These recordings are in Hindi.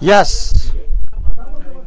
Yes,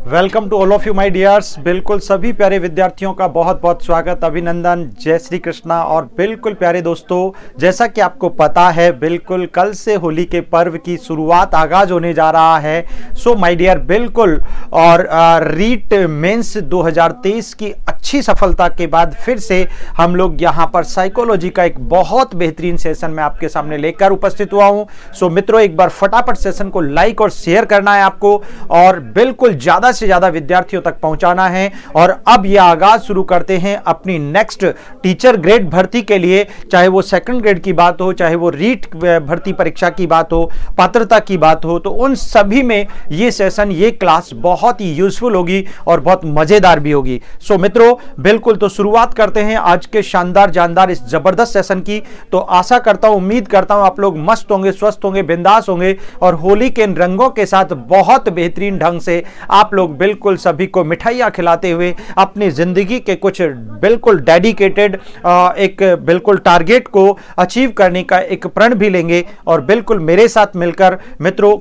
welcome to all of you my dears. बिल्कुल सभी प्यारे विद्यार्थियों का बहुत बहुत स्वागत, अभिनंदन, जय श्री कृष्णा। और बिल्कुल प्यारे दोस्तों, जैसा कि आपको पता है, बिल्कुल कल से होली के पर्व की शुरुआत आगाज होने जा रहा है। सो माय डियर, बिल्कुल और रीट मेंस 2023 की अच्छी सफलता के बाद फिर से हम लोग यहाँ पर साइकोलॉजी का एक बहुत बेहतरीन सेशन में आपके सामने लेकर उपस्थित हुआ हूँ। सो मित्रों, एक बार फटाफट सेशन को लाइक और शेयर करना है आपको, और बिल्कुल ज्यादा से ज्यादा विद्यार्थियों तक पहुंचाना है। और अब यह आगाज शुरू करते हैं अपनी नेक्स्ट टीचर ग्रेड भर्ती के लिए, चाहे वो सेकंड ग्रेड की बात हो, चाहे वो रीट भर्ती परीक्षा की बात हो, पात्रता की बात हो, तो उन सभी में ये सेशन, ये क्लास बहुत ही यूजफुल होगी और बहुत मजेदार भी होगी। सो मित्रों, बिल्कुल तो शुरुआत करते हैं आज के शानदार जानदार इस जबरदस्त सेशन की। तो आशा करता हूं, उम्मीद करता हूं आप लोग मस्त होंगे, स्वस्थ होंगे, बिंदास होंगे और होली के रंगों के साथ बहुत बेहतरीन ढंग से आप लोग बिल्कुल सभी को मिठाइयां खिलाते हुए अपनी जिंदगी के कुछ बिल्कुल डेडिकेटेड एक बिल्कुल टारगेट को अचीव करने का एक प्रण भी लेंगे। और बिल्कुल मेरे साथ मिलकर मित्रों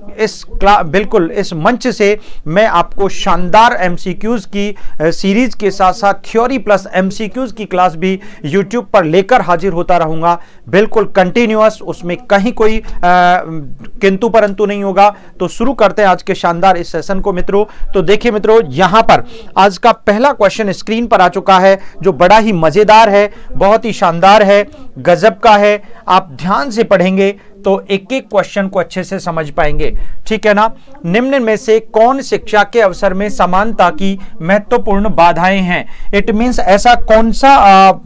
बिल्कुल इस मंच से मैं आपको शानदार एमसीक्यूज की सीरीज के साथ साथ थ्योरी प्लस एमसीक्यूज की क्लास भी यूट्यूब पर लेकर हाजिर होता रहूंगा, बिल्कुल कंटिन्यूअस, उसमें कहीं कोई किंतु परंतु नहीं होगा। तो शुरू करते हैं आज के शानदार इस सेशन को मित्रों। तो देखिए मित्रों, यहां पर आज का पहला क्वेश्चन स्क्रीन पर आ चुका है, जो बड़ा ही मजेदार है, बहुत ही शानदार है, गजब का है। आप ध्यान से पढ़ेंगे तो एक एक क्वेश्चन को अच्छे से समझ पाएंगे, ठीक है ना। निम्न में से कौन शिक्षा के अवसर में समानता की महत्वपूर्ण बाधाएं हैं? इट मींस ऐसा कौन सा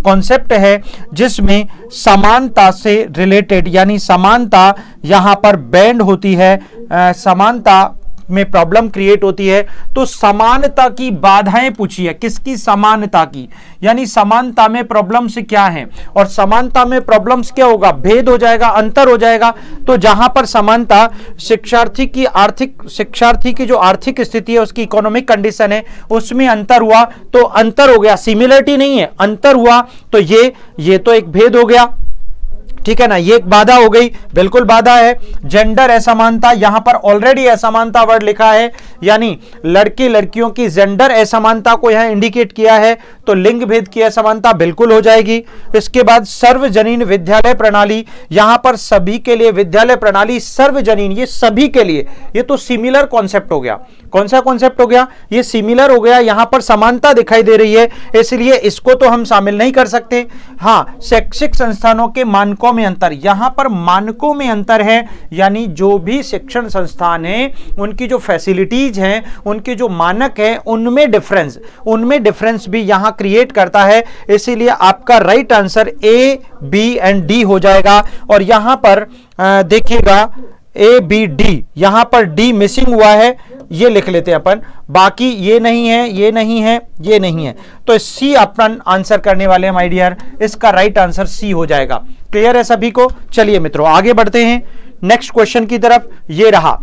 कॉन्सेप्ट है जिसमें समानता से रिलेटेड, यानी समानता यहां पर बैंड होती है, समानता में प्रॉब्लम क्रिएट होती है। तो समानता की बाधाएं पूछी है, किसकी? समानता की, यानी समानता में प्रॉब्लम्स क्या हैं, और समानता में प्रॉब्लम्स क्या होगा? भेद हो जाएगा, अंतर हो जाएगा। तो जहां पर समानता शिक्षार्थी की जो आर्थिक स्थिति है, उसकी इकोनॉमिक कंडीशन है, उसमें अंतर हुआ तो अंतर हो गया, सिमिलरिटी नहीं है, अंतर हुआ तो ये तो एक भेद हो गया, ठीक है ना, ये एक बाधा हो गई, बिल्कुल बाधा है। जेंडर असमानता, यहां पर ऑलरेडी असमानता वर्ड लिखा है, यानी लड़के लड़कियों की जेंडर असमानता को यहां इंडिकेट किया है, तो लिंग भेद की असमानता बिल्कुल हो जाएगी। इसके बाद सर्वजनीन विद्यालय प्रणाली, यहां पर सभी के लिए विद्यालय प्रणाली, सर्वजनीन, ये सभी के लिए, ये तो सिमिलर कॉन्सेप्ट हो गया। कौन सा कॉन्सेप्ट हो गया? ये सिमिलर हो गया, यहां पर समानता दिखाई दे रही है, इसलिए इसको तो हम शामिल नहीं कर सकते। हां, शैक्षिक संस्थानों के मानकों में अंतर, यहां पर मानकों में अंतर है, यानी जो भी शिक्षण संस्थान है, उनकी जो फैसिलिटीज हैं, उनके जो मानक हैं, उनमें डिफरेंस भी यहां क्रिएट करता है। इसीलिए आपका right answer A, B and D हो जाएगा। और यहां पर देखिएगा ए, बी, डी, यहां पर डी मिसिंग हुआ है, ये लिख लेते हैं अपन, बाकी ये नहीं है, ये नहीं है, ये नहीं है, तो सी अपन आंसर करने वाले हैं माय डियर। इसका राइट आंसर सी हो जाएगा। क्लियर है सभी को? चलिए मित्रों, आगे बढ़ते हैं नेक्स्ट क्वेश्चन की तरफ। ये रहा,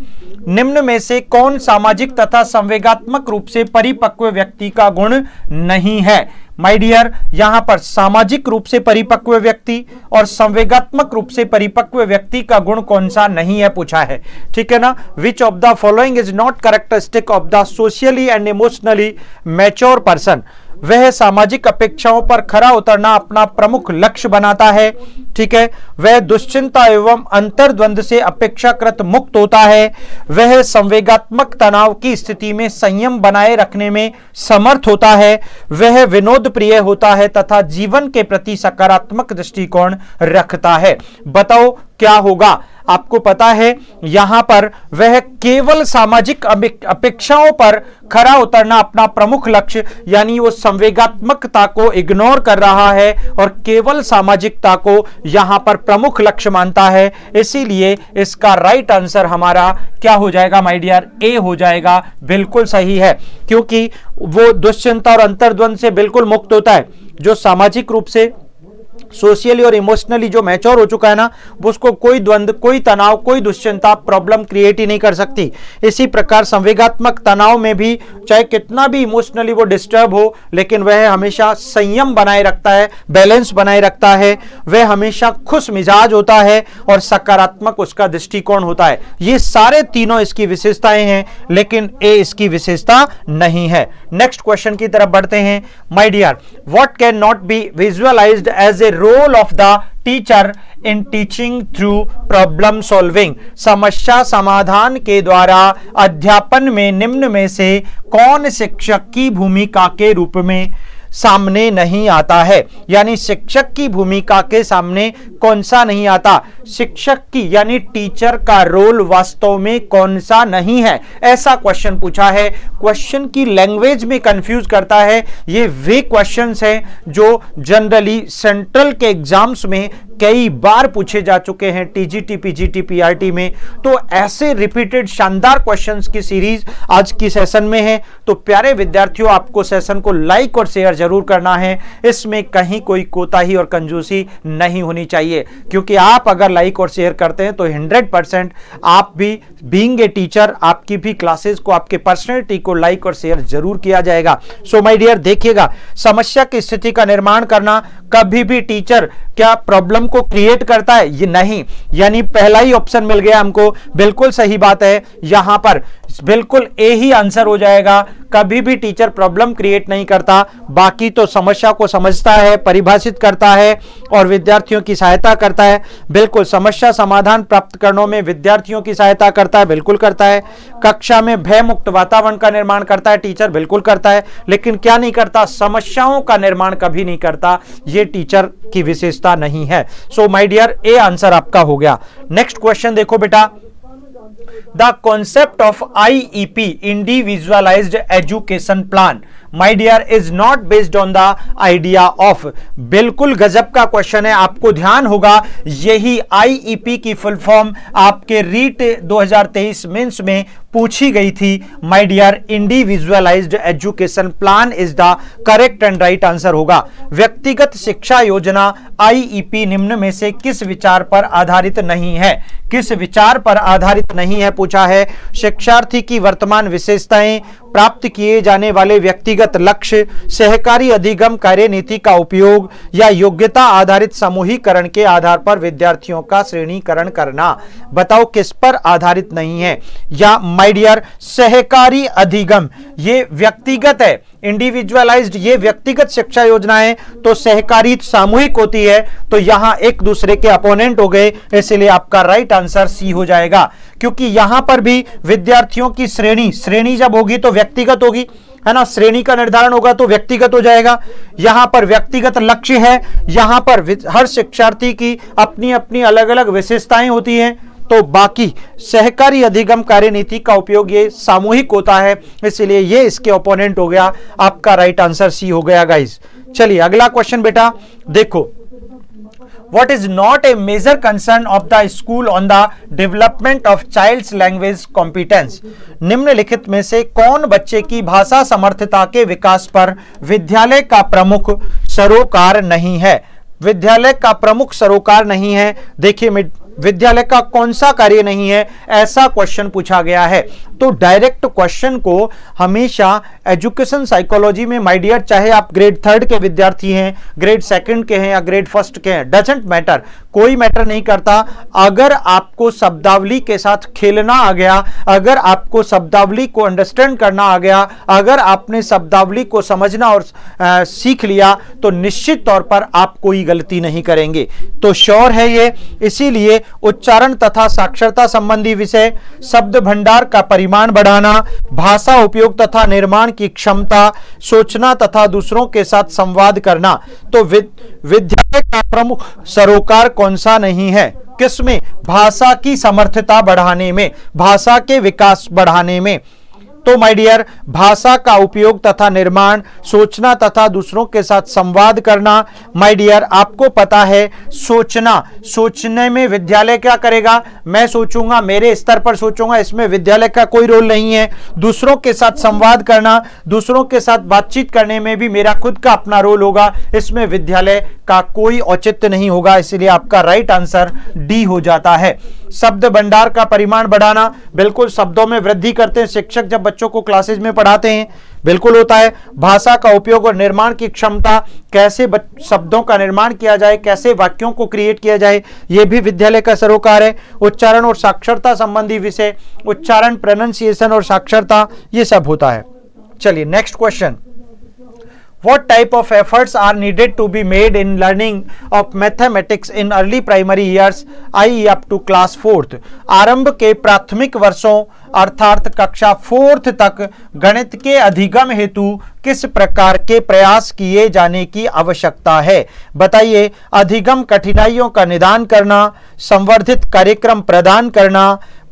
निम्न में से कौन सामाजिक तथा संवेगात्मक रूप से परिपक्व व्यक्ति का गुण नहीं है? माय डियर, यहां पर सामाजिक रूप से परिपक्व व्यक्ति और संवेगात्मक रूप से परिपक्व व्यक्ति का गुण कौन सा नहीं है पूछा है, ठीक है ना। Which of the following is not characteristic of the socially and emotionally mature person? वह सामाजिक अपेक्षाओं पर खरा उतरना अपना प्रमुख लक्ष्य बनाता है, ठीक है। वह दुश्चिंता एवं अंतर्द्वंद से अपेक्षाकृत मुक्त होता है। वह संवेगात्मक तनाव की स्थिति में संयम बनाए रखने में समर्थ होता है। वह विनोद प्रिय होता है तथा जीवन के प्रति सकारात्मक दृष्टिकोण रखता है। बताओ क्या होगा? आपको पता है यहां पर वह केवल सामाजिक अपेक्षाओं पर खरा उतरना अपना प्रमुख लक्ष्य, यानी वो संवेगात्मकता को इग्नोर कर रहा है और केवल सामाजिकता को यहां पर प्रमुख लक्ष्य मानता है। इसीलिए इसका राइट आंसर हमारा क्या हो जाएगा माय डियर? ए हो जाएगा। बिल्कुल सही है, क्योंकि वो दुश्चिंता और अंतर्द्वंद से बिल्कुल मुक्त होता है। जो सामाजिक रूप से सोशली और इमोशनली जो मैच्योर हो चुका है ना, उसको कोई द्वंद्व, कोई तनाव, कोई दुश्चिंता प्रॉब्लम क्रिएट ही नहीं कर सकती। इसी प्रकार संवेगात्मक तनाव में भी चाहे कितना भी इमोशनली वो डिस्टर्ब हो, लेकिन वह हमेशा संयम बनाए रखता है, बैलेंस बनाए रखता है, वह हमेशा खुश मिजाज होता है और सकारात्मक उसका दृष्टिकोण होता है। ये सारे तीनों इसकी विशेषताएं हैं, लेकिन ए इसकी विशेषता नहीं है। नेक्स्ट क्वेश्चन की तरफ बढ़ते हैं। My dear, what can not be visualized as a role of the teacher in teaching through problem solving? समस्या समाधान के द्वारा अध्यापन में निम्न में से कौन शिक्षक की भूमिका के रूप में सामने नहीं आता है? यानी शिक्षक की भूमिका के सामने कौन सा नहीं आता? शिक्षक की यानी टीचर का रोल वास्तव में कौन सा नहीं है, ऐसा क्वेश्चन पूछा है। क्वेश्चन की लैंग्वेज में कंफ्यूज करता है। ये वे क्वेश्चंस हैं जो जनरली सेंट्रल के एग्जाम्स में कई बार पूछे जा चुके हैं, टीजीटी, पीजीटी, पीआरटी में। तो ऐसे रिपीटेड शानदार क्वेश्चंस की सीरीज आज की सेशन में है। तो प्यारे विद्यार्थियों, आपको सेशन को लाइक और शेयर जरूर करना है। इसमें कहीं कोई कोताही और कंजूसी नहीं होनी चाहिए, क्योंकि आप अगर लाइक और शेयर करते हैं तो 100% आप भी बीइंग ए टीचर, आपकी भी क्लासेस को, आपके पर्सनैलिटी को लाइक और शेयर जरूर किया जाएगा। सो माय डियर, देखिएगा, समस्या की स्थिति का निर्माण करना कभी भी टीचर क्या प्रॉब्लम को क्रिएट करता है? ये नहीं। यानी पहला ही ऑप्शन मिल गया हमको, बिल्कुल सही बात है। यहां पर बिल्कुल ए ही आंसर हो जाएगा। कभी भी टीचर प्रॉब्लम क्रिएट नहीं करता, बाकी तो समस्या को समझता है, परिभाषित करता है और विद्यार्थियों की सहायता करता है। बिल्कुल, समस्या समाधान प्राप्त करने में विद्यार्थियों की सहायता करता है, बिल्कुल करता है। कक्षा में भय मुक्त वातावरण का निर्माण करता है टीचर, बिल्कुल करता है। लेकिन क्या नहीं करता? समस्याओं का निर्माण कभी नहीं करता। ये टीचर की विशेषता नहीं है। So my dear, A answer आपका हो गया। नेक्स्ट क्वेश्चन देखो बेटा। The concept of IEP, Individualized Education Plan, my dear, is not based on the idea of। बिल्कुल गजब का क्वेश्चन है। आपको ध्यान होगा, यही IEP की फुल फॉर्म आपके रीट 2023 मेंस में पूछी गई थी। My dear, individualized education plan is the correct and right answer होगा। व्यक्तिगत शिक्षा योजना IEP निम्न में से किस विचार पर आधारित नहीं है? किस विचार पर आधारित नहीं है पूछा है। शिक्षार्थी की वर्तमान विशेषताएं, प्राप्त किए जाने वाले व्यक्तिगत लक्ष्य, सहकारी अधिगम कार्यनीति का उपयोग या योग्यता आधारित समूहीकरण के आधार पर विद्यार्थियों का श्रेणीकरण करना। बताओ किस पर आधारित नहीं है? या माय डियर, सहकारी अधिगम ये व्यक्तिगत है, इंडिविजुअलाइज्ड ये व्यक्तिगत शिक्षा योजनाएं, तो सहकारी सामूहिक होती है। तो यहां एक दूसरे के अपोनेंट हो गए, इसलिए आपका राइट आंसर सी हो जाएगा। क्योंकि यहां पर भी विद्यार्थियों की श्रेणी जब होगी तो व्यक्तिगत होगी, है ना। श्रेणी का निर्धारण होगा तो व्यक्तिगत हो जाएगा। यहां पर व्यक्तिगत लक्ष्य है, यहां पर हर शिक्षार्थी की अपनी अपनी अलग अलग विशेषताएं होती हैं। तो बाकी सहकारी अधिगम कार्यनीति का उपयोग ये सामूहिक होता है, इसलिए ये इसके ओपोनेंट हो गया। आपका राइट आंसर सी हो गया गाइस। चलिए अगला क्वेश्चन बेटा देखो। What is not a major concern of the school on the development of child's language competence? निम्नलिखित में से कौन बच्चे की भाषा समर्थता के विकास पर विद्यालय का प्रमुख सरोकार नहीं है? विद्यालय का प्रमुख सरोकार नहीं है। देखिए, विद्यालय का कौन सा कार्य नहीं है, ऐसा क्वेश्चन पूछा गया है। तो डायरेक्ट क्वेश्चन को हमेशा एजुकेशन साइकोलॉजी में माय डियर, चाहे आप ग्रेड 3 के विद्यार्थी हैं, ग्रेड 2 के हैं या ग्रेड 1 के हैं, डजंट मैटर, कोई मैटर नहीं करता। अगर आपको शब्दावली के साथ खेलना आ गया, अगर आपको शब्दावली को अंडरस्टैंड करना आ गया, अगर आपने शब्दावली को समझना और सीख लिया, तो निश्चित तौर पर आप कोई गलती नहीं करेंगे। तो श्योर है ये। इसीलिए उच्चारण तथा साक्षरता संबंधी विषय, शब्द भंडार का परिमाण बढ़ाना, भाषा उपयोग तथा निर्माण की क्षमता, सोचना तथा दूसरों के साथ संवाद करना। तो विद्यालय का प्रमुख सरोकार कौन सा नहीं है? किसमें? भाषा की समर्थता बढ़ाने में, भाषा के विकास बढ़ाने में। तो माय डियर, भाषा का उपयोग तथा निर्माण, सोचना तथा दूसरों के साथ संवाद करना। माय डियर, आपको पता है सोचना, सोचने में विद्यालय क्या करेगा? मैं सोचूंगा, मेरे स्तर पर सोचूंगा, इसमें विद्यालय का कोई रोल नहीं है। दूसरों के साथ संवाद करना, दूसरों के साथ बातचीत करने में भी मेरा खुद का अपना रोल होगा, इसमें विद्यालय का कोई औचित्य नहीं होगा, इसलिए आपका राइट आंसर डी हो जाता है। शब्द भंडार का परिमाण बढ़ाना, बिल्कुल शब्दों में वृद्धि करते हैं शिक्षक जब बच्चों को क्लासेज में पढ़ाते हैं, बिल्कुल होता है। भाषा का उपयोग और निर्माण की क्षमता, कैसे शब्दों का निर्माण किया जाए, कैसे वाक्यों को क्रिएट किया जाए, यह भी विद्यालय का सरोकार है। उच्चारण और साक्षरता संबंधी विषय, उच्चारण, प्रोनंसिएशन और साक्षरता, ये सब होता है। चलिए next question, What type of efforts are needed to be made in learning of mathematics in early primary years, i.e. up to class 4th? आरंभ के प्राथमिक वर्षों अर्थात कक्षा 4th तक गणित के अधिगम हेतु किस प्रकार के प्रयास किए जाने की आवश्यकता है? बताइए। अधिगम कठिनाइयों का निदान करना, संवर्धित कार्यक्रम प्रदान करना,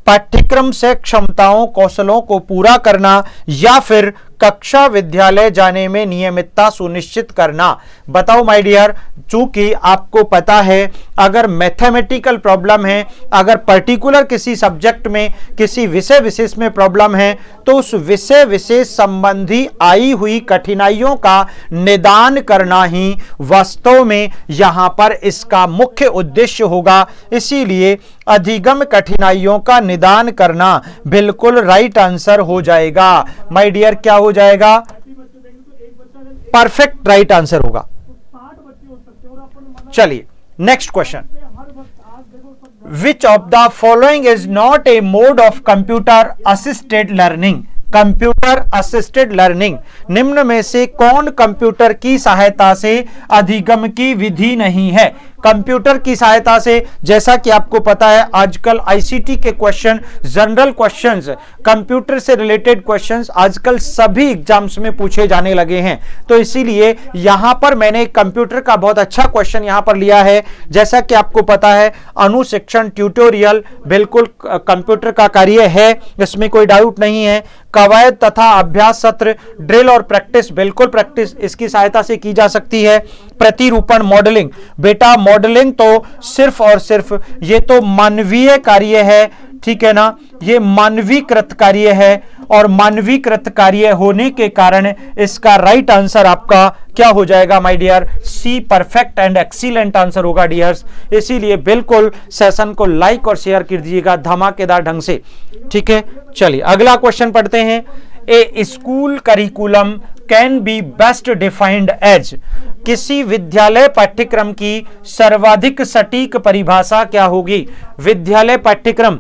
पाठ्यक्रम से क्षमताओं कौशलों को पूरा करना, या फिर कक्षा विद्यालय जाने में नियमितता सुनिश्चित करना। बताओ माय डियर, चूंकि आपको पता है अगर मैथमेटिकल प्रॉब्लम है, अगर पर्टिकुलर किसी सब्जेक्ट में, किसी विषय विशेष में प्रॉब्लम है, तो उस विषय विशेष संबंधी आई हुई कठिनाइयों का निदान करना ही वास्तव में यहां पर इसका मुख्य उद्देश्य होगा। इसीलिए अधिगम कठिनाइयों का निदान करना बिल्कुल राइट आंसर हो जाएगा। माय डियर, क्या हो जाएगा? परफेक्ट राइट आंसर होगा। चलिए next question, which of the following is not a mode of computer assisted learning? Computer assisted learning, निम्न में से कौन कंप्यूटर की सहायता से अधिगम की विधि नहीं है? कंप्यूटर की सहायता से, जैसा कि आपको पता है आजकल आईसीटी के क्वेश्चन, जनरल क्वेश्चंस, कंप्यूटर से रिलेटेड क्वेश्चंस आजकल सभी एग्जाम्स में पूछे जाने लगे हैं। तो इसीलिए यहां पर मैंने कंप्यूटर का बहुत अच्छा क्वेश्चन यहां पर लिया है। जैसा कि आपको पता है अनुशिक्षण ट्यूटोरियल बिल्कुल कंप्यूटर का कार्य है, इसमें कोई डाउट नहीं है। कवायद तथा अभ्यास सत्र, ड्रिल और प्रैक्टिस, बिल्कुल प्रैक्टिस इसकी सहायता से की जा सकती है। प्रतिरूपण, मॉडलिंग, बेटा मॉडलिंग तो सिर्फ और सिर्फ ये तो मानवीय कार्य है, ठीक है ना, ये मानवीकृत कार्य है, और मानवीकृत कार्य होने के कारण इसका राइट आंसर आपका क्या हो जाएगा my dear? C, perfect and excellent answer होगा डियर्स। इसीलिए बिल्कुल सेशन को लाइक और शेयर कर दीजिएगा धमाकेदार ढंग से, ठीक है। चलिए अगला क्वेश्चन पढ़ते हैं। A school curriculum can be best defined as, किसी विद्यालय पाठ्यक्रम की सर्वाधिक सटीक परिभाषा क्या होगी? विद्यालय पाठ्यक्रम,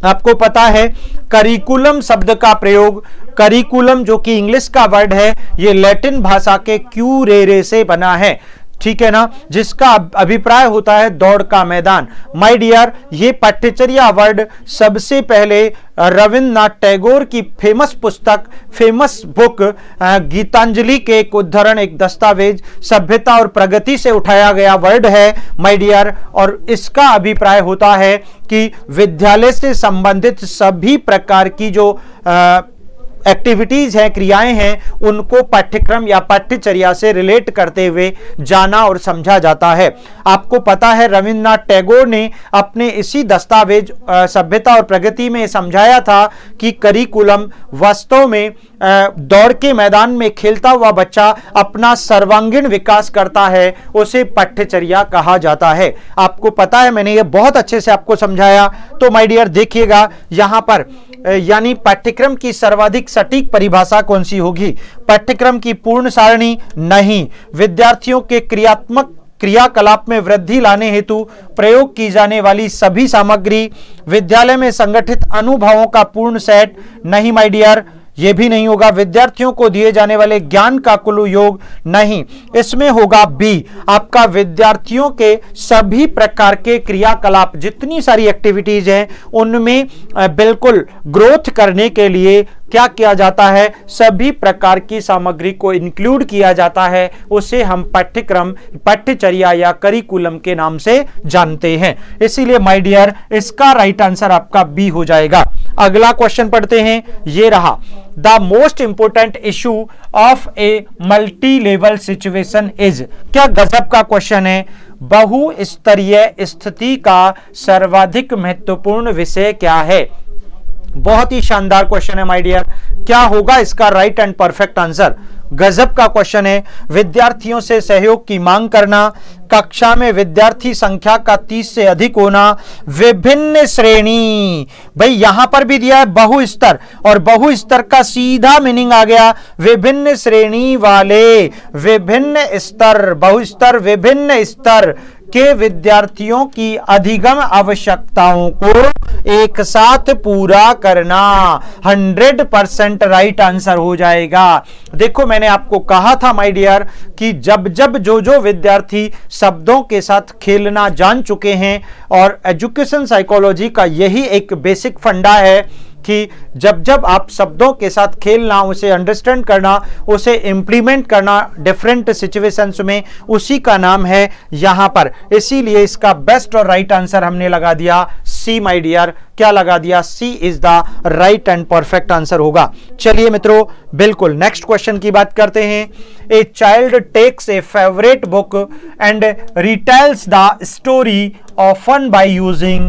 आपको पता है करिकुलम शब्द का प्रयोग, करिकुलम जो कि इंग्लिश का वर्ड है, ये लैटिन भाषा के क्यूरेरे से बना है, ठीक है ना, जिसका अभिप्राय होता है दौड़ का मैदान। माय डियर, ये पाठ्यचर्या वर्ड सबसे पहले रविन्द्रनाथ टैगोर की फेमस पुस्तक, फेमस बुक गीतांजलि के एक उद्धरण, एक दस्तावेज सभ्यता और प्रगति से उठाया गया वर्ड है माय डियर, और इसका अभिप्राय होता है कि विद्यालय से संबंधित सभी प्रकार की जो एक्टिविटीज हैं, क्रियाएं हैं, उनको पाठ्यक्रम या पाठ्यचर्या से रिलेट करते हुए जाना और समझा जाता है। आपको पता है रविन्द्रनाथ टैगोर ने अपने इसी दस्तावेज सभ्यता और प्रगति में समझाया था कि करिकुलम वास्तव में दौड़ के मैदान में खेलता हुआ बच्चा अपना सर्वांगीण विकास करता है, उसे पाठ्यचर्या कहा जाता है। आपको पता है मैंने ये बहुत अच्छे से आपको समझाया। तो माय डियर देखिएगा यहाँ पर, यानी पाठ्यक्रम की सर्वाधिक सटीक परिभाषा कौन सी होगी? पाठ्यक्रम की पूर्ण सारणी नहीं, विद्यार्थियों के क्रियात्मक क्रियाकलाप में वृद्धि लाने हेतु प्रयोग की जाने वाली सभी सामग्री, विद्यालय में संगठित अनुभवों का पूर्ण सेट नहीं माय डियर, यह भी नहीं होगा। विद्यार्थियों को दिए जाने वाले ज्ञान का कुल योग नहीं, इसमें होगा बी, आपका विद्यार्थियों के सभी प्रकार के क्रियाकलाप, जितनी सारी एक्टिविटीज हैं उनमें बिल्कुल ग्रोथ करने के लिए क्या किया जाता है, सभी प्रकार की सामग्री को इंक्लूड किया जाता है, उसे हम पाठ्यक्रम, पाठ्यचर्या या करिकुलम के नाम से जानते हैं। इसीलिए माय डियर इसका राइट आंसर आपका बी हो जाएगा। अगला क्वेश्चन पढ़ते हैं, ये रहा, the most important issue of a multi level situation is. क्या गजब का क्वेश्चन है। बहुस्तरीय स्थिति का सर्वाधिक महत्वपूर्ण विषय क्या है। बहुत ही शानदार क्वेश्चन है माय डियर। क्या होगा इसका राइट एंड परफेक्ट आंसर। गजब का क्वेश्चन है। विद्यार्थियों से सहयोग की मांग करना, कक्षा में विद्यार्थी संख्या का 30 से अधिक होना, विभिन्न श्रेणी, भाई यहां पर भी दिया है बहुस्तर, और बहुस्तर का सीधा मीनिंग आ गया विभिन्न श्रेणी वाले, विभिन्न स्तर, बहुस्तर विभिन्न स्तर के विद्यार्थियों की अधिगम आवश्यकताओं को एक साथ पूरा करना। 100% राइट आंसर हो जाएगा। देखो मैंने आपको कहा था माय डियर कि जब जब जो विद्यार्थी शब्दों के साथ खेलना जान चुके हैं, और एजुकेशन साइकोलॉजी का यही एक बेसिक फंडा है कि जब जब आप शब्दों के साथ खेलना, उसे अंडरस्टैंड करना, उसे इंप्लीमेंट करना डिफरेंट सिचुएशंस में, उसी का नाम है यहां पर। इसीलिए इसका बेस्ट और राइट आंसर हमने लगा दिया सी माय डियर। क्या लगा दिया? C is the right and perfect answer होगा। चलिए मित्रों, बिल्कुल नेक्स्ट क्वेश्चन की बात करते हैं। A child takes a favourite book and retells the story often by using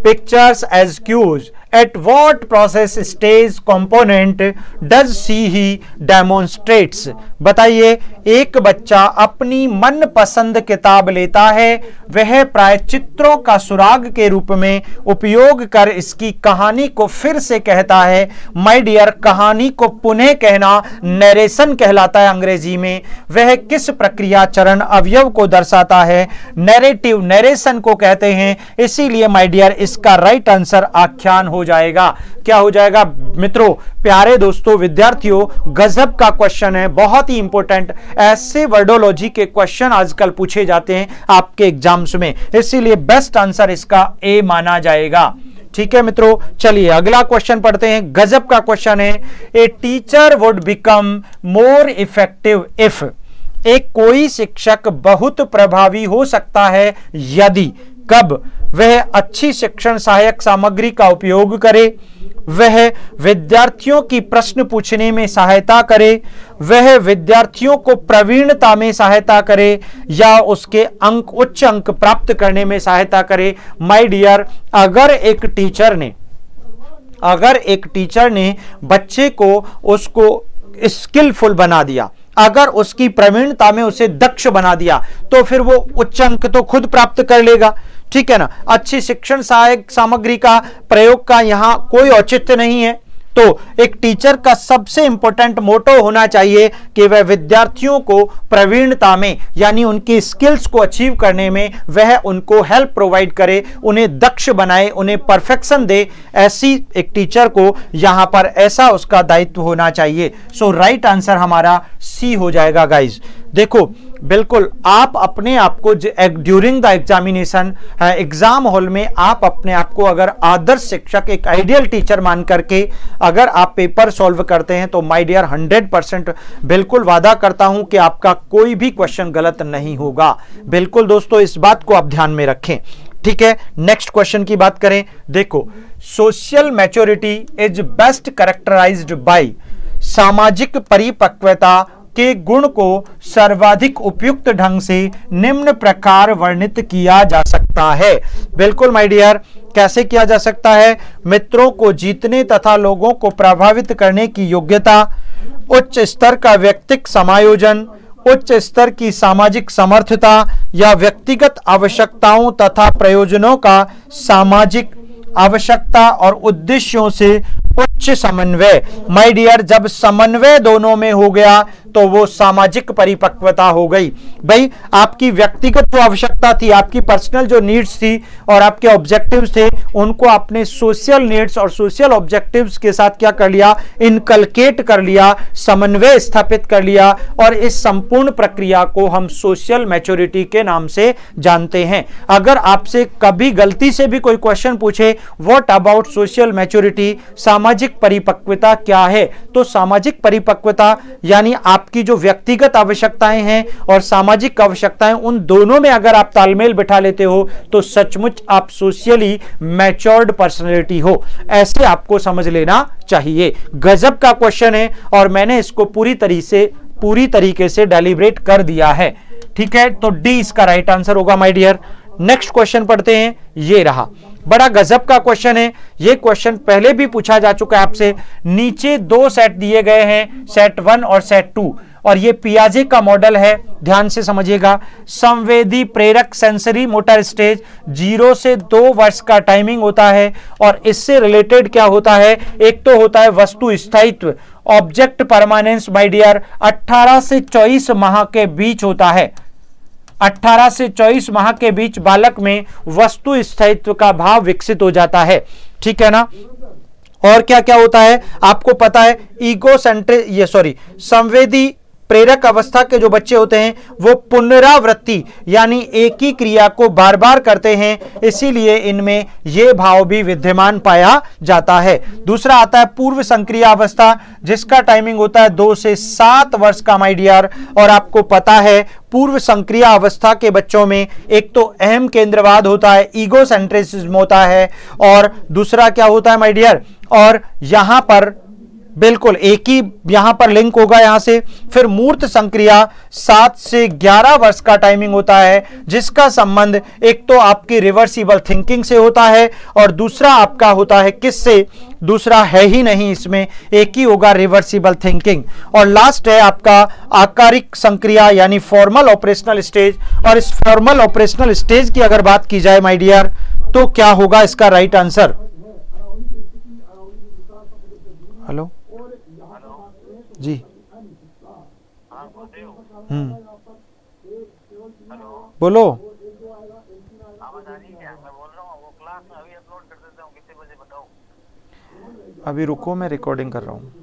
pictures as cues. At what process stage component does he demonstrates? बताइए, एक बच्चा अपनी मनपसंद किताब लेता है, वह प्रायचित्रों का सुराग के रूप में उपयोग कर इसकी कहानी को फिर से कहता है। माय डियर, कहानी को पुनः कहना नरेशन कहलाता है अंग्रेजी में। वह किस प्रक्रिया चरण अवयव को दर्शाता है? नैरेटिव, नरेशन को कहते हैं। इसीलिए माय डियर इसका राइट आंसर आख्यान हो जाएगा। क्या हो जाएगा मित्रों, प्यारे दोस्तों, विद्यार्थियों, गजब का क्वेश्चन है, बहुत ही इंपॉर्टेंट। ऐसे वर्डोलॉजी के क्वेश्चन आजकल पूछे जाते हैं आपके एग्जाम्स में, इसीलिए बेस्ट आंसर इसका ए माना जाएगा। ठीक है मित्रों, चलिए अगला क्वेश्चन पढ़ते हैं। गजब का क्वेश्चन है। A teacher would become more effective if. एक कोई शिक्षक बहुत प्रभावी हो सकता है यदि, कब? वह अच्छी शिक्षण सहायक सामग्री का उपयोग करे, वह विद्यार्थियों की प्रश्न पूछने में सहायता करे, वह विद्यार्थियों को प्रवीणता में सहायता करे, या उसके उच्च अंक प्राप्त करने में सहायता करे। माय डियर, अगर एक टीचर ने बच्चे को उसको स्किलफुल बना दिया, अगर उसकी प्रवीणता में उसे दक्ष बना दिया, तो फिर वो उच्च अंक तो खुद प्राप्त कर लेगा। ठीक है ना। अच्छी शिक्षण सहायक सामग्री का प्रयोग का यहां कोई औचित्य नहीं है। तो एक टीचर का सबसे इंपॉर्टेंट मोटो होना चाहिए कि वह विद्यार्थियों को प्रवीणता में, यानी उनकी स्किल्स को अचीव करने में वह उनको हेल्प प्रोवाइड करे, उन्हें दक्ष बनाए, उन्हें परफेक्शन दे। ऐसी एक टीचर को यहां पर ऐसा उसका दायित्व होना चाहिए। सो राइट आंसर हमारा सी हो जाएगा गाइज। देखो बिल्कुल, आप अपने आप को during the examination, exam hall में आप अपने आप को अगर आदर्श शिक्षक, एक आइडियल टीचर मान करके अगर आप पेपर सॉल्व करते हैं, तो माय डियर 100% बिल्कुल वादा करता हूं कि आपका कोई भी क्वेश्चन गलत नहीं होगा। बिल्कुल दोस्तों, इस बात को आप ध्यान में रखें। ठीक है, नेक्स्ट क्वेश्चन की बात करें। देखो, social maturity is best characterized by. सामाजिक परिपक्वता के गुण को सर्वाधिक उपयुक्त ढंग से निम्न प्रकार वर्णित किया जा सकता है। बिल्कुल माय डियर, कैसे किया जा सकता है? मित्रों को जीतने तथा लोगों को प्रभावित करने की योग्यता, उच्च स्तर का व्यक्तिक समायोजन, उच्च स्तर की सामाजिक समर्थता, या व्यक्तिगत आवश्यकताओं तथा प्रयोजनों का सामाजिक आवश्यकता और उद्देश्यों से उच्च समन्वय। माय डियर, जब समन्वय दोनों में हो गया तो वो सामाजिक परिपक्वता हो गई। भाई, आपकी व्यक्तिगत जो आवश्यकता थी, आपकी पर्सनल जो नीड्स थी और आपके ऑब्जेक्टिव्स थे, उनको आपने सोशल नीड्स और सोशल ऑब्जेक्टिव्स के साथ क्या कर लिया? इनकलकेट कर लिया, समन्वय स्थापित कर लिया, और इस संपूर्ण प्रक्रिया को हम सोशल मैच्योरिटी के नाम से जानते हैं। अगर आपसे कभी गलती से भी कोई क्वेश्चन पूछे, व्हाट अबाउट सोशल मैच्योरिटी, सामाजिक परिपक्वता क्या है, तो सामाजिक परिपक्वता यानी आपकी जो व्यक्तिगत आवश्यकताएं हैं और सामाजिक आवश्यकताएं, उन दोनों में अगर आप तालमेल बिठा लेते हो तो सचमुच आप सोशली मैच्योर्ड पर्सनैलिटी हो, ऐसे आपको समझ लेना चाहिए। गजब का क्वेश्चन है और मैंने इसको पूरी तरीके से डेलिब्रेट कर दिया है। ठीक है, तो डी इसका राइट आंसर होगा माय डियर। नेक्स्ट क्वेश्चन पढ़ते हैं, ये रहा, बड़ा गजब का क्वेश्चन है। ये क्वेश्चन पहले भी पूछा जा चुका है आपसे। नीचे दो सेट दिए गए हैं, सेट 1 और सेट 2, और ये पियाजे का मॉडल है, ध्यान से समझिएगा। संवेदी प्रेरक सेंसरी मोटर स्टेज 0 से 2 वर्ष का टाइमिंग होता है, और इससे रिलेटेड क्या होता है, एक तो होता है वस्तु स्थायित्व, ऑब्जेक्ट परमानेंस माय डियर, 18 से 24 माह के बीच होता है। 18 से 24 माह के बीच बालक में वस्तु स्थायित्व का भाव विकसित हो जाता है। ठीक है ना। और क्या क्या होता है आपको पता है, संवेदी प्रेरक अवस्था के जो बच्चे होते हैं वो पुनरावृत्ति यानी एक ही क्रिया को बार बार करते हैं, इसीलिए इनमें यह भाव भी विद्यमान पाया जाता है। दूसरा आता है पूर्व संक्रिय अवस्था, जिसका टाइमिंग होता है 2 से 7 वर्ष का माय डियर। और आपको पता है पूर्व संक्रिय अवस्था के बच्चों में एक तो अहम केंद्रवाद होता है, ईगोसेंट्रिसिज्म होता है, और दूसरा क्या होता है माय डियर, और यहां पर बिल्कुल एक ही यहां पर लिंक होगा यहां से। फिर मूर्त संक्रिया 7 से 11 वर्ष का टाइमिंग होता है, जिसका संबंध एक तो आपकी रिवर्सिबल थिंकिंग से होता है और दूसरा आपका होता है किससे, दूसरा है ही नहीं इसमें, एक ही होगा रिवर्सिबल थिंकिंग। और लास्ट है आपका आकारिक संक्रिया यानी फॉर्मल ऑपरेशनल स्टेज। और इस फॉर्मल ऑपरेशनल स्टेज की अगर बात की जाए माय डियर तो क्या होगा इसका राइट आंसर। हेलो जी, बोलो। अभी रुको, मैं रिकॉर्डिंग कर रहा हूँ।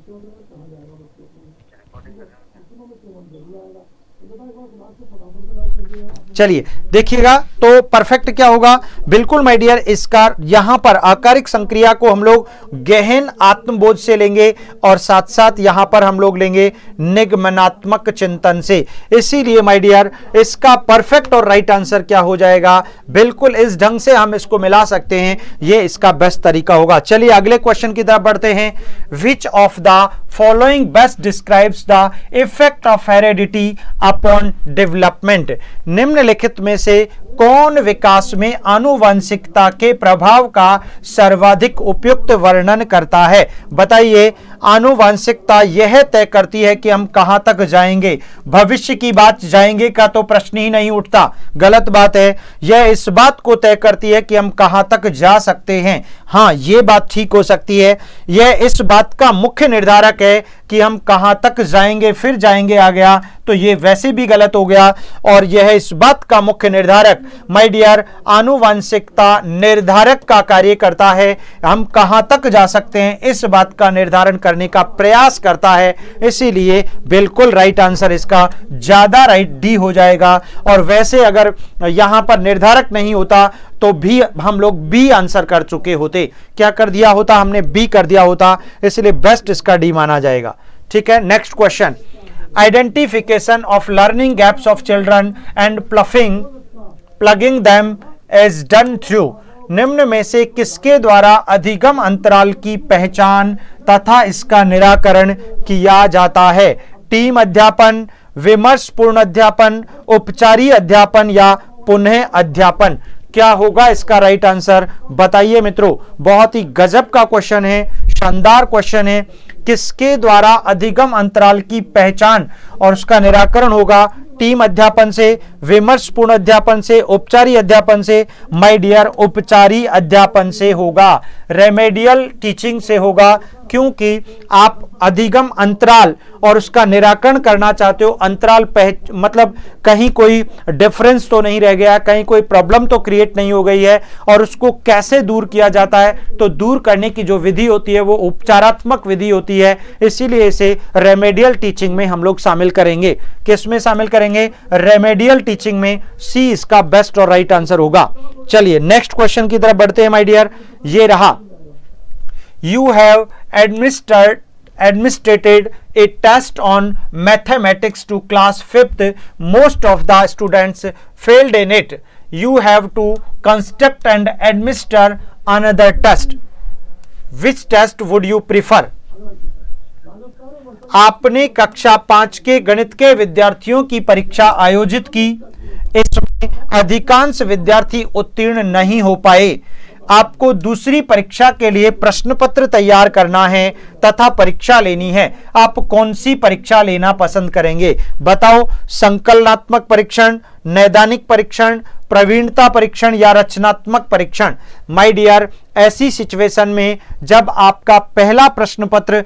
चलिए देखिएगा तो परफेक्ट क्या होगा, बिल्कुल माय डियर। इसका यहां पर आकारिक संक्रिया को हम लोग गहन आत्मबोध से लेंगे और साथ साथ यहां पर हम लोग लेंगे निगमनात्मक चिंतन से। इसीलिए माय डियर इसका परफेक्ट और राइट आंसर क्या हो जाएगा, बिल्कुल इस ढंग से हम इसको मिला सकते हैं, ये इसका बेस्ट तरीका होगा। चलिए अगले क्वेश्चन की तरफ बढ़ते हैं। Which of the following best describes the effect of heredity upon development. निम्नलिखित में से कौन विकास में आनुवंशिकता के प्रभाव का सर्वाधिक उपयुक्त वर्णन करता है। बताइए, आनुवंशिकता यह तय करती है कि हम कहां तक जाएंगे, भविष्य की बात जाएंगे का तो प्रश्न ही नहीं उठता, गलत बात है। यह इस बात को तय करती है कि हम कहां तक जा सकते हैं। हाँ, यह बात ठीक हो सकती है, यह इस बात का मुख्य निर्धारक है कि हम कहां तक जाएंगे, फिर जाएंगे आ गया तो यह वैसे भी गलत हो गया। और यह इस बात का मुख्य निर्धारक माय डियर, आनुवंशिकता निर्धारक का कार्य करता है, हम कहां तक जा सकते हैं इस बात का निर्धारण करने का प्रयास करता है। इसीलिए बिल्कुल राइट आंसर इसका ज्यादा राइट डी हो जाएगा। और वैसे अगर यहां पर निर्धारक नहीं होता तो भी हम लोग बी आंसर कर चुके होते। क्या कर दिया होता, हमने बी कर दिया होता, इसलिए बेस्ट इसका डी माना जाएगा। ठीक है, next question. Identification of learning gaps of children and plugging them is done through. निम्न में से किसके द्वारा अधिगम अंतराल की पहचान तथा इसका निराकरण किया जाता है। टीम अध्यापन, विमर्श पूर्ण अध्यापन, उपचारी अध्यापन या पुनः अध्यापन। क्या होगा इसका राइट आंसर, बताइए मित्रों। बहुत ही गजब का क्वेश्चन है, शानदार क्वेश्चन है। किसके द्वारा अधिगम अंतराल की पहचान और उसका निराकरण होगा, टीम अध्यापन से, विमर्श पूर्ण अध्यापन से, उपचारी अध्यापन से। माय डियर उपचारी अध्यापन से होगा, रेमेडियल टीचिंग से होगा, क्योंकि आप अधिगम अंतराल और उसका निराकरण करना चाहते हो। अंतराल मतलब कहीं कोई डिफरेंस तो नहीं रह गया, कहीं कोई प्रॉब्लम तो क्रिएट नहीं हो गई है, और उसको कैसे दूर किया जाता है, तो दूर करने की जो विधि होती है वो उपचारात्मक विधि होती है। इसीलिए इसे रेमेडियल टीचिंग में हम लोग शामिल करेंगे। किस में शामिल करेंगे, रेमेडियल टीचिंग में। सी इसका बेस्ट और राइट आंसर होगा। चलिए नेक्स्ट क्वेश्चन की तरफ बढ़ते हैं माय डियर। ये रहा, You have administered administered a test on mathematics to class 5th. Most of the students failed in it. You have to construct and administer another test. Which test would you prefer? आपने कक्षा 5 के गणित के विद्यार्थियों की परीक्षा आयोजित की। इसमें अधिकांश विद्यार्थी उत्तीर्ण नहीं हो पाए। आपको दूसरी परीक्षा के लिए प्रश्न पत्र तैयार करना है तथा परीक्षा लेनी है। आप कौन सी परीक्षा लेना पसंद करेंगे? बताओ, संकलनात्मक परीक्षण, नैदानिक परीक्षण, प्रवीणता परीक्षण या रचनात्मक परीक्षण? माय डियर, ऐसी सिचुएशन में जब आपका पहला प्रश्न पत्र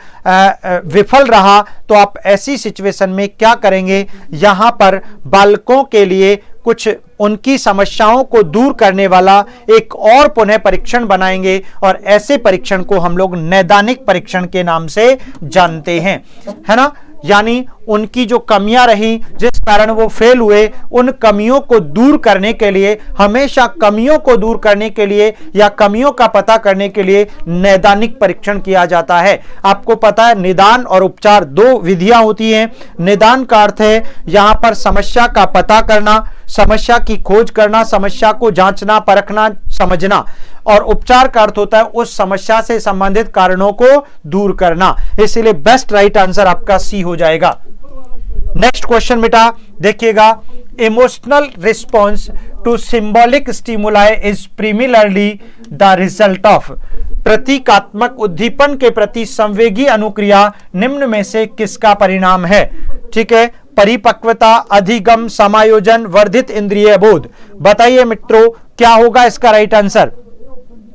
विफल रहा तो आप ऐसी सिचुएशन में क्या करेंगे? यहां पर बालकों के लिए कुछ उनकी समस्याओं को दूर करने वाला एक और पुनः परीक्षण बनाएंगे और ऐसे परीक्षण को हम लोग नैदानिक परीक्षण के नाम से जानते हैं, है ना। यानी उनकी जो कमियां रही जिस कारण वो फेल हुए, उन कमियों को दूर करने के लिए, हमेशा कमियों को दूर करने के लिए या कमियों का पता करने के लिए नैदानिक परीक्षण किया जाता है। आपको पता है निदान और उपचार दो विधियां होती हैं। निदान का अर्थ है यहां पर समस्या का पता करना, समस्या की खोज करना, समस्या को जांचना, परखना, समझना, और उपचार का अर्थ होता है उस समस्या से संबंधित कारणों को दूर करना। इसलिए बेस्ट राइट आंसर आपका सी हो जाएगा। नेक्स्ट क्वेश्चन बेटा देखिएगा, emotional response to symbolic stimuli is primarily the result of. प्रतीकात्मक उद्दीपन के प्रति संवेगी अनुक्रिया निम्न में से किसका परिणाम है? ठीक है, परिपक्वता, अधिगम, समायोजन, वर्धित इंद्रिय बोध। बताइए मित्रों क्या होगा इसका राइट आंसर?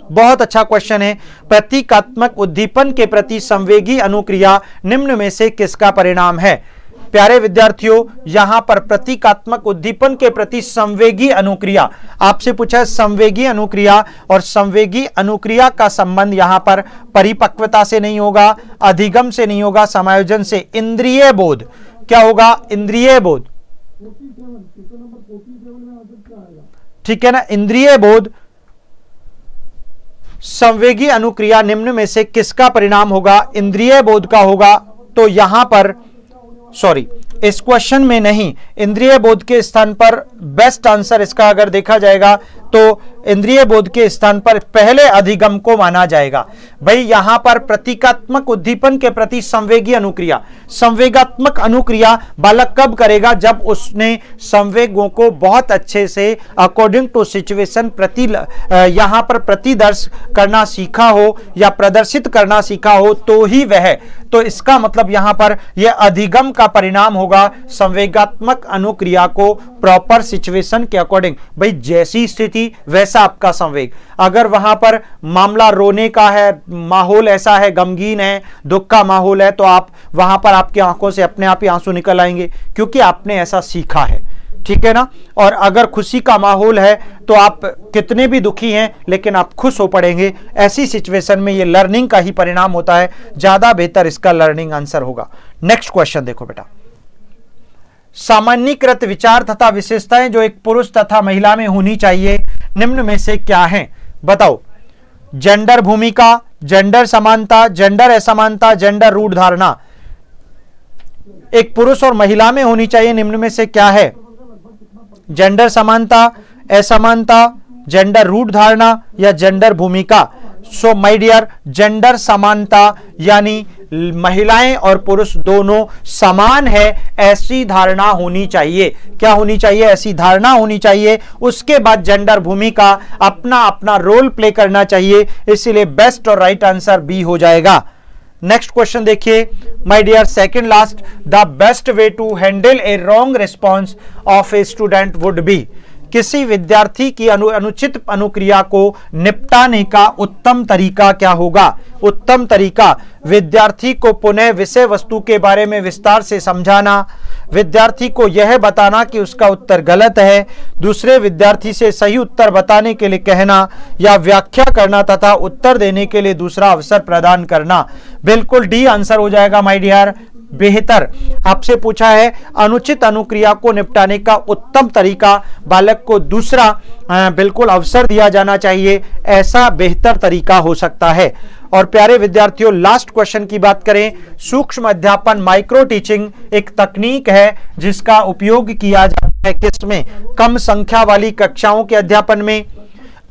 बहुत अच्छा क्वेश्चन है। प्रतीकात्मक उद्दीपन के प्रति संवेगी अनुक्रिया निम्न में से किसका परिणाम है? प्यारे विद्यार्थियों, यहां पर प्रतीकात्मक उद्दीपन के प्रति संवेगी अनुक्रिया आपसे पूछा है। संवेगी अनुक्रिया और संवेगी अनुक्रिया का संबंध यहां पर परिपक्वता से नहीं होगा, अधिगम से नहीं होगा, समायोजन से। इंद्रिय बोध क्या होगा? इंद्रिय बोध, ठीक है ना। इंद्रिय बोध, संवेगी अनुक्रिया निम्न में से किसका परिणाम होगा? इंद्रिय बोध का होगा। तो यहां पर सॉरी, इस क्वेश्चन में नहीं, इंद्रिय बोध के स्थान पर बेस्ट आंसर इसका अगर देखा जाएगा तो इंद्रिय बोध के स्थान पर पहले अधिगम को माना जाएगा। भाई यहां पर प्रतीकात्मक उद्दीपन के प्रति संवेगी अनुक्रिया, संवेगात्मक अनुक्रिया बालक कब करेगा? जब उसने संवेगों को बहुत अच्छे से अकॉर्डिंग टू सिचुएशन यहां पर प्रतिदर्श करना सीखा हो या प्रदर्शित करना सीखा हो तो ही वह। तो इसका मतलब यहां पर यह अधिगम का परिणाम होगा, संवेगात्मक अनुक्रिया को प्रॉपर सिचुएशन के अकॉर्डिंग। भाई जैसी स्थिति वैसा आपका संवेग। अगर वहां पर मामला रोने का है, माहौल ऐसा है, गमगीन है, दुख का माहौल है, तो आप वहां पर आपकी आंखों से अपने आप ही आंसू निकल आएंगे क्योंकि आपने ऐसा सीखा है, ठीक है ना। और अगर खुशी का माहौल है तो आप कितने भी दुखी हैं लेकिन आप खुश हो पड़ेंगे। ऐसी सिचुएशन में ये लर्निंग का ही परिणाम होता है। ज्यादा बेहतर इसका लर्निंग आंसर होगा। नेक्स्ट क्वेश्चन देखो बेटा, सामान्यीकृत विचार तथा विशेषताएं जो एक पुरुष तथा महिला में होनी चाहिए निम्न में से क्या हैं? बताओ। जेंडर भूमिका, जेंडर समानता, जेंडर असमानता, जेंडर रूढ़ धारणा। एक पुरुष और महिला में होनी चाहिए निम्न में से क्या है? जेंडर समानता, असमानता, जेंडर रूढ़ धारणा या जेंडर भूमिका। सो माय डियर, जेंडर समानता यानी महिलाएं और पुरुष दोनों समान है ऐसी धारणा होनी चाहिए। क्या होनी चाहिए? ऐसी धारणा होनी चाहिए। उसके बाद जेंडर भूमिका अपना अपना रोल प्ले करना चाहिए। इसीलिए बेस्ट और राइट आंसर बी हो जाएगा। नेक्स्ट क्वेश्चन देखिए my dear, second last, the best way to handle a wrong response of a student would be. किसी विद्यार्थी की अनुचित अनुक्रिया को निपटाने का उत्तम तरीका क्या होगा? उत्तम तरीका विद्यार्थी को पुनः विषय वस्तु के बारे में विस्तार से समझाना, विद्यार्थी को यह बताना कि उसका उत्तर गलत है, दूसरे विद्यार्थी से सही उत्तर बताने के लिए कहना या व्याख्या करना तथा उत्तर देने के लिए दूसरा अवसर प्रदान करना। बिल्कुल डी आंसर हो जाएगा माय डियर। बेहतर। आपसे पूछा है अनुचित अनुक्रिया को निपटाने का उत्तम तरीका, बालक को दूसरा बिल्कुल अवसर दिया जाना चाहिए, ऐसा बेहतर तरीका हो सकता है। और प्यारे विद्यार्थियों, लास्ट क्वेश्चन की बात करें, सूक्ष्म अध्यापन माइक्रो टीचिंग एक तकनीक है जिसका उपयोग किया जाता है किसमें? कम संख्या वाली कक्षाओं के अध्यापन में,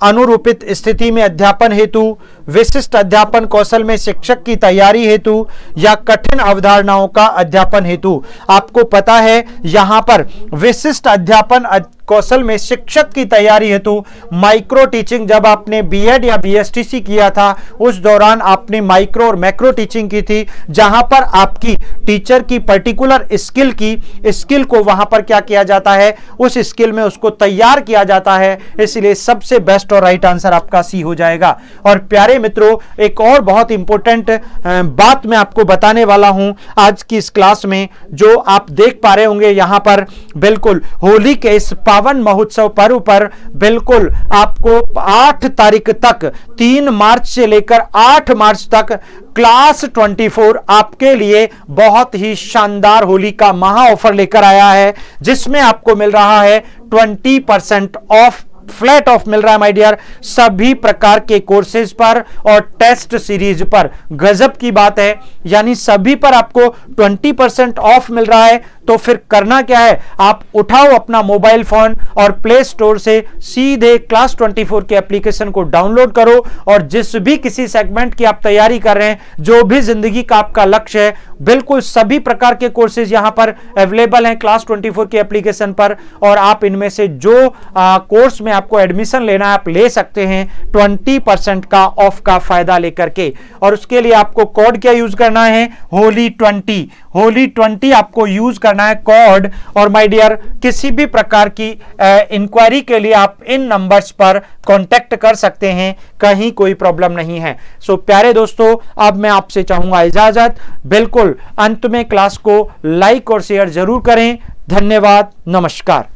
अनुरूपित स्थिति में अध्यापन हेतु, विशिष्ट अध्यापन कौशल में शिक्षक की तैयारी हेतु, या कठिन अवधारणाओं का अध्यापन हेतु। आपको पता है यहां पर विशिष्ट अध्यापन कौशल में शिक्षक की तैयारी हेतु माइक्रो टीचिंग, जब आपने बीएड या बीएसटीसी किया था उस दौरान आपने माइक्रो और मैक्रो टीचिंग की थी, जहां पर आपकी टीचर की पर्टिकुलर स्किल को वहां पर क्या किया जाता है, उस स्किल में उसको तैयार किया जाता है। इसलिए सबसे बेस्ट और राइट आंसर आपका सी हो जाएगा। और प्यारे मित्रों, एक और बहुत इंपॉर्टेंट बात मैं आपको बताने वाला हूं आज की इस क्लास में, जो आप देख पा रहे होंगे यहां पर बिल्कुल होली के इस पावन महोत्सव पर्व पर बिल्कुल आपको 8 तारीख तक, 3 मार्च से लेकर 8 मार्च तक क्लास 24 आपके लिए बहुत ही शानदार होली का महा ऑफर लेकर आया है, जिसमें आपको मिल रहा है 20% ऑफ, फ्लैट ऑफ मिल रहा है माय डियर, सभी प्रकार के कोर्सेज पर और टेस्ट सीरीज पर। गजब की बात है, यानी सभी पर आपको 20% ऑफ मिल रहा है। तो फिर करना क्या है, आप उठाओ अपना मोबाइल फोन और प्ले स्टोर से सीधे क्लास 24 के एप्लीकेशन को डाउनलोड करो, और जिस भी किसी सेगमेंट की आप तैयारी कर रहे हैं, जो भी जिंदगी का आपका लक्ष्य है, बिल्कुल सभी प्रकार के कोर्सेज यहां पर अवेलेबल हैं क्लास 24 के एप्लीकेशन पर। और आप इनमें से जो कोर्स में आपको एडमिशन लेना है आप ले सकते हैं 20% का ऑफ का फायदा लेकर के। और उसके लिए आपको कोड क्या यूज करना है, होली 20 आपको यूज करना है कोड। और माय डियर, किसी भी प्रकार की इंक्वायरी के लिए आप इन नंबर्स पर कांटेक्ट कर सकते हैं, कहीं कोई प्रॉब्लम नहीं है। सो प्यारे दोस्तों, अब मैं आपसे चाहूंगा इजाजत। बिल्कुल अंत में क्लास को लाइक और शेयर जरूर करें। धन्यवाद, नमस्कार।